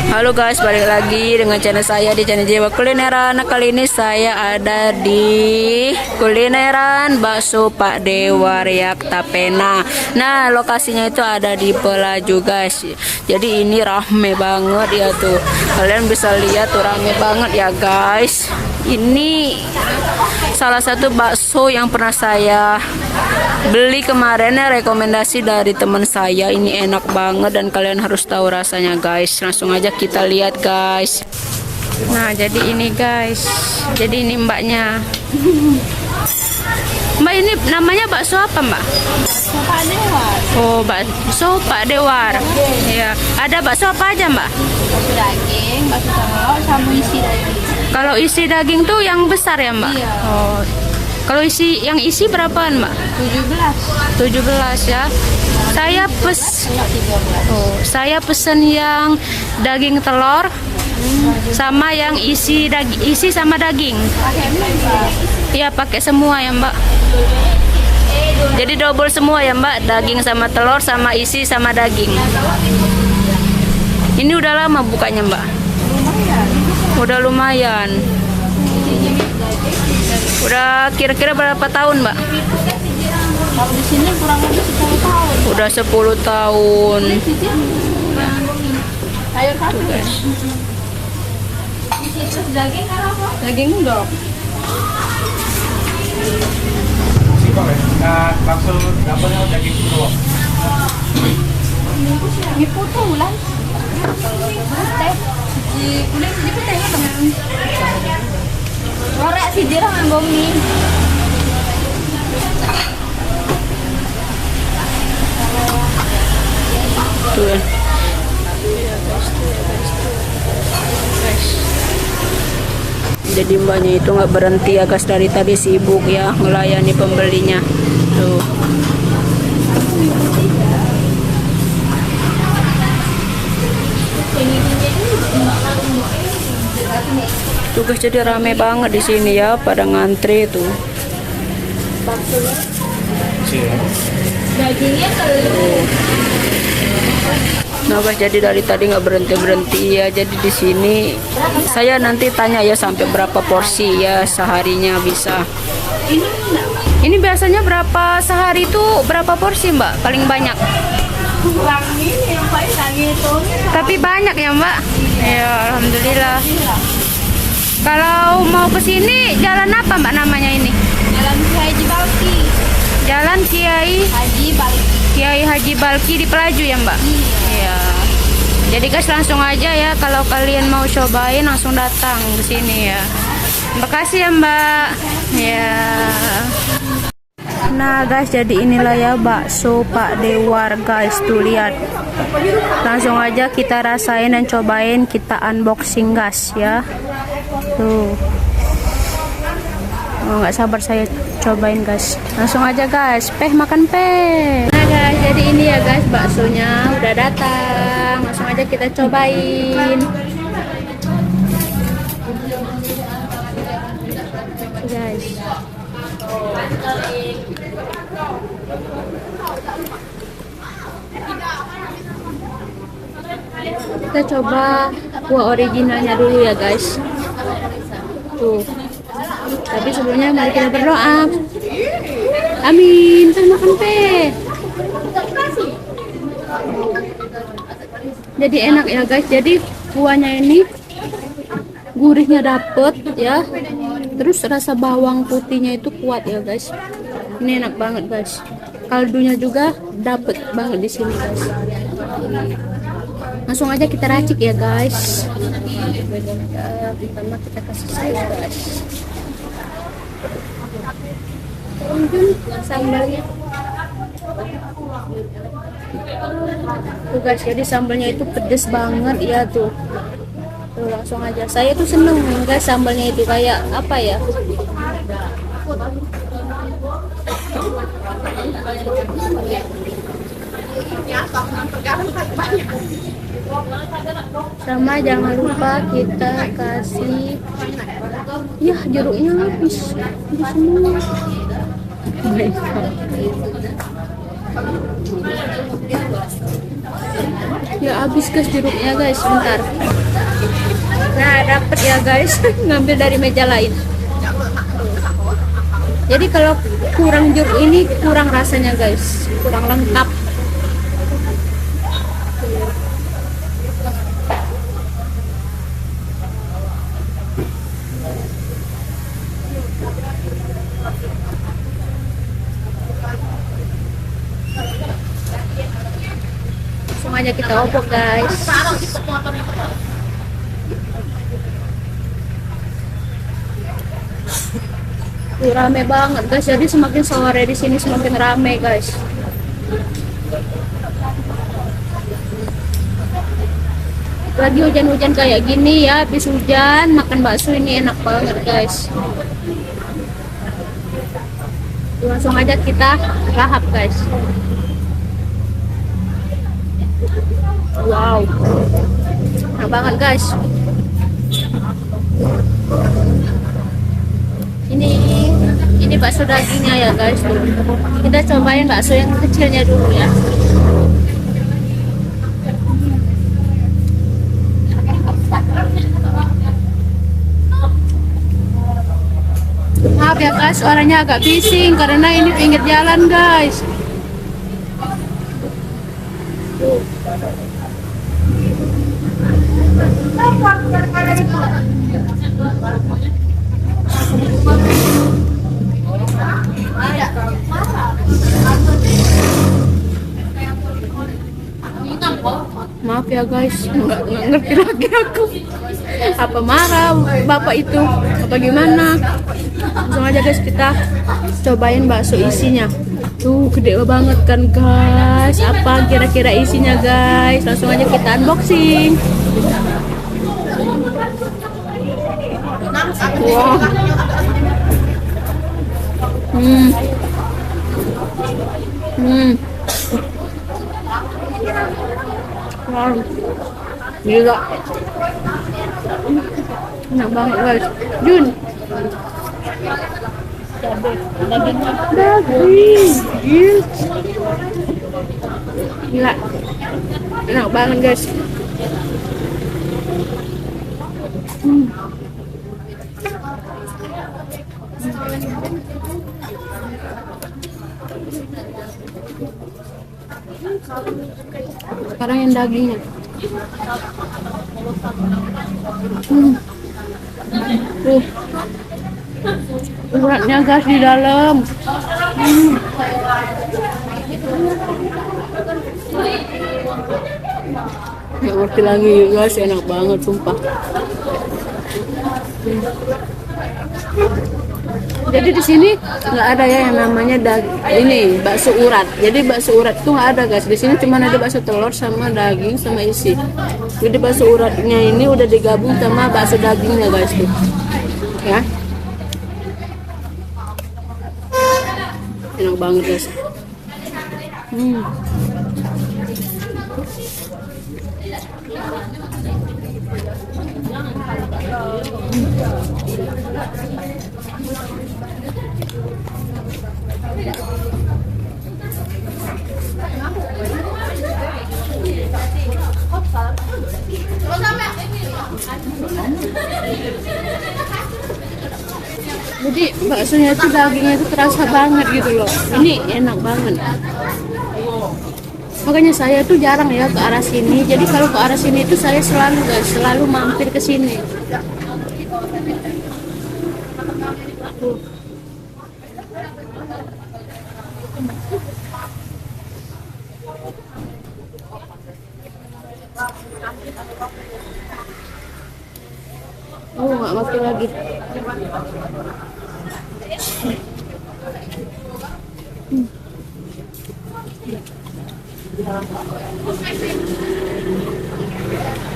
Halo guys, balik lagi dengan channel saya di channel Jiwa Kulineran. Nah, kali ini saya ada di kulineran bakso Pak Dewa Riak Tapena. Nah, lokasinya itu ada di Pelaju guys. Jadi ini rame banget ya tuh. Kalian bisa lihat tuh rame banget ya guys. Ini salah satu bakso yang pernah saya beli kemarin ya, rekomendasi dari teman saya. Ini enak banget dan kalian harus tahu rasanya guys. Langsung aja kita lihat guys. Nah, jadi ini guys. Jadi ini mbaknya. Mbak, ini namanya bakso apa mbak? Bakso Pak Dewar. Oh, bakso Pak Dewar. Ya, ada bakso apa aja mbak? Bakso daging, bakso telur, sama isi daging. Kalau isi daging tuh yang besar ya mbak? Iya. Oh, kalau yang isi berapaan mbak? 17 ya. Saya saya pesen yang daging telur sama yang isi sama daging. Iya, pakai semua ya mbak. Jadi double semua ya mbak, daging sama telur sama isi sama daging. Ini udah lama bukanya mbak? Udah lumayan. Udah kira-kira berapa tahun mbak? Kalau di sini kurang lebih 10 tahun. Udah 10 tahun. Sayur satu guys. Daging apa? Daging dong. Bakso dapatnya daging putu. Ini putu ulang. Teh. Di kulit di putih kan? Ngorek sih dia orang bomi. Tuh ya. Jadi mbaknya itu nggak berhenti ya guys, dari tadi sibuk ya melayani pembelinya. Tuh. Tuh guys, jadi rame banget di sini ya, pada ngantri tuh. Dagingnya kalau Nah guys, jadi dari tadi nggak berhenti ya. Jadi di sini saya nanti tanya ya sampai berapa porsi ya seharinya bisa. Ini biasanya berapa sehari itu, berapa porsi mbak? Paling banyak? kurang ini yang paling lagi itu. Tapi banyak ya mbak? Ya alhamdulillah. Kalau mau ke sini jalan apa mbak namanya ini? Jalan Haji Balki. Jalan Kiai Haji Balki di Pelaju ya mbak? Iya. Jadi guys, langsung aja ya, kalau kalian mau cobain langsung datang ke sini ya. Makasih ya mbak. Ya. Nah guys, jadi inilah ya bakso Pak Dewar guys, tuh lihat. Langsung aja kita rasain dan cobain, kita unboxing guys ya. Tuh. Oh, nggak sabar saya cobain guys. Langsung aja guys, makan peh. Nah guys, jadi ini ya guys, baksonya udah datang. Langsung aja kita cobain. Guys. Kita coba kuah originalnya dulu ya guys. Tuh. Tapi sebelumnya mari kita berdoa. Amin. Kita makan teh. Jadi enak ya guys. Jadi kuahnya ini gurihnya dapet ya. Terus rasa bawang putihnya itu kuat ya guys. Ini enak banget guys. Kaldunya juga dapet banget di sini guys. Langsung aja kita racik ya guys. Pertama kita kasih sayur guys. Sambalnya tuh guys, jadi sambalnya itu pedes banget ya tuh. Tuh langsung aja, saya tuh seneng guys sambalnya itu, kayak apa ya, sama jangan lupa kita kasih ya jeruknya habis semua. Ya habis guys jeruknya guys, sebentar. Nah dapet ya guys, ngambil dari meja lain. Jadi kalau kurang jeruk ini kurang rasanya guys, kurang lengkap. Langsung aja kita opok guys. Rame banget guys, jadi semakin sore di sini semakin rame guys. Lagi hujan-hujan kayak gini ya, habis hujan makan bakso ini enak banget guys. Langsung aja kita lahap guys. Wow, enak banget guys. Ini bakso dagingnya ya guys. Kita cobain bakso yang kecilnya dulu ya. Maaf ya guys, suaranya agak bising karena ini pinggir jalan guys. Maaf ya guys, nggak ngerti lagi aku. Apa marah bapak itu? Apa gimana? Langsung aja guys kita cobain bakso isinya. Tuh gede banget kan guys. Apa kira-kira isinya guys? Langsung aja kita unboxing. Wow. Wow. Gila. Enak banget guys. Jun. Daging. Gila. Enak banget guys. Sekarang yang dagingnya. Uratnya guys di dalam. Nggak ngerti lagi guys, enak banget sumpah. Jadi di sini nggak ada ya yang namanya ini bakso urat. Jadi bakso urat itu nggak ada guys. Di sini cuma ada bakso telur sama daging sama isi. Jadi bakso uratnya ini udah digabung sama bakso dagingnya guys tuh. Ya. Enak banget guys. Jadi baksonya itu dagingnya itu terasa banget gitu loh. Ini enak banget. Makanya saya tuh jarang ya ke arah sini. Jadi kalau ke arah sini itu saya selalu mampir ke sini. Oh, nggak mati lagi.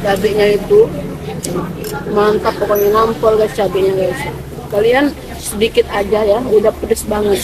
Cabenya itu mantap, pokoknya nampol guys cabenya guys. Kalian sedikit aja ya, udah pedes banget.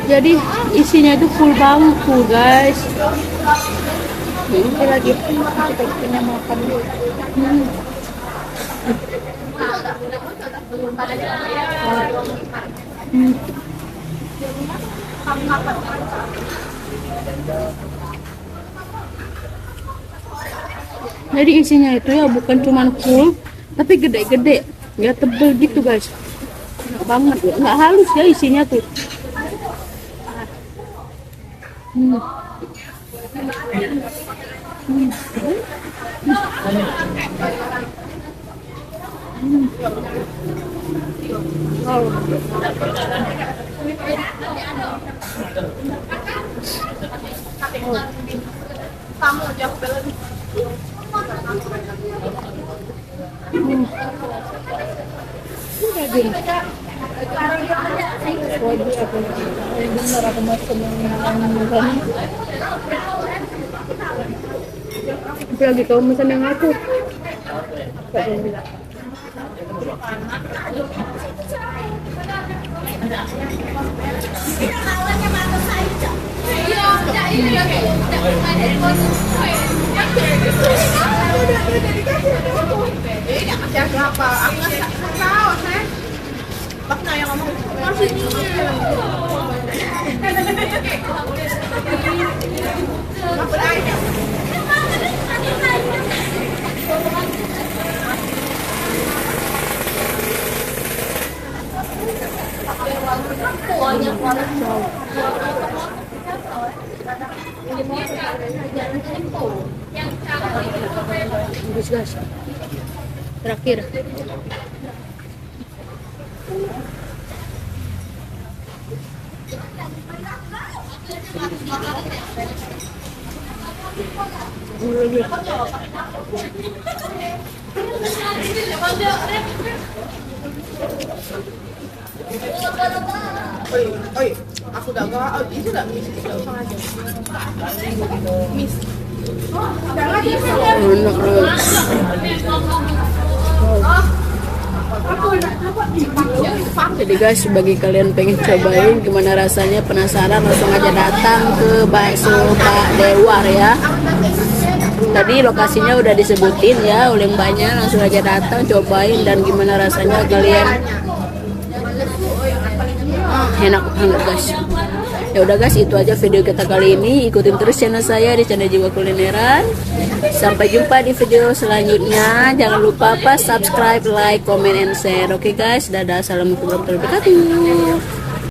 Jadi isinya itu full banget, full guys. Ini lagi kita makan dulu. Jadi isinya itu ya bukan cuma full, tapi gede-gede, nggak tebel gitu guys. Enak banget ya, nggak halus ya isinya tuh. Apalagi kau pesan yang aku. Bagus guys. Terakhir. Oi, aku udah gak, itu udah miss, tidak usah aja. Miss. Jadi guys, bagi kalian pengen cobain gimana rasanya, penasaran, langsung aja datang ke bakso Pak Dewar ya. Tadi lokasinya udah disebutin ya oleh mbaknya, langsung aja datang cobain dan gimana rasanya kalian. Enak banget guys. Ya udah guys, itu aja video kita kali ini. Ikutin terus channel saya di channel Jiwa Kulineran. Sampai jumpa di video selanjutnya. Jangan lupa subscribe, like, comment, and share. Oke guys, dadah, assalamualaikum warahmatullahi wabarakatuh.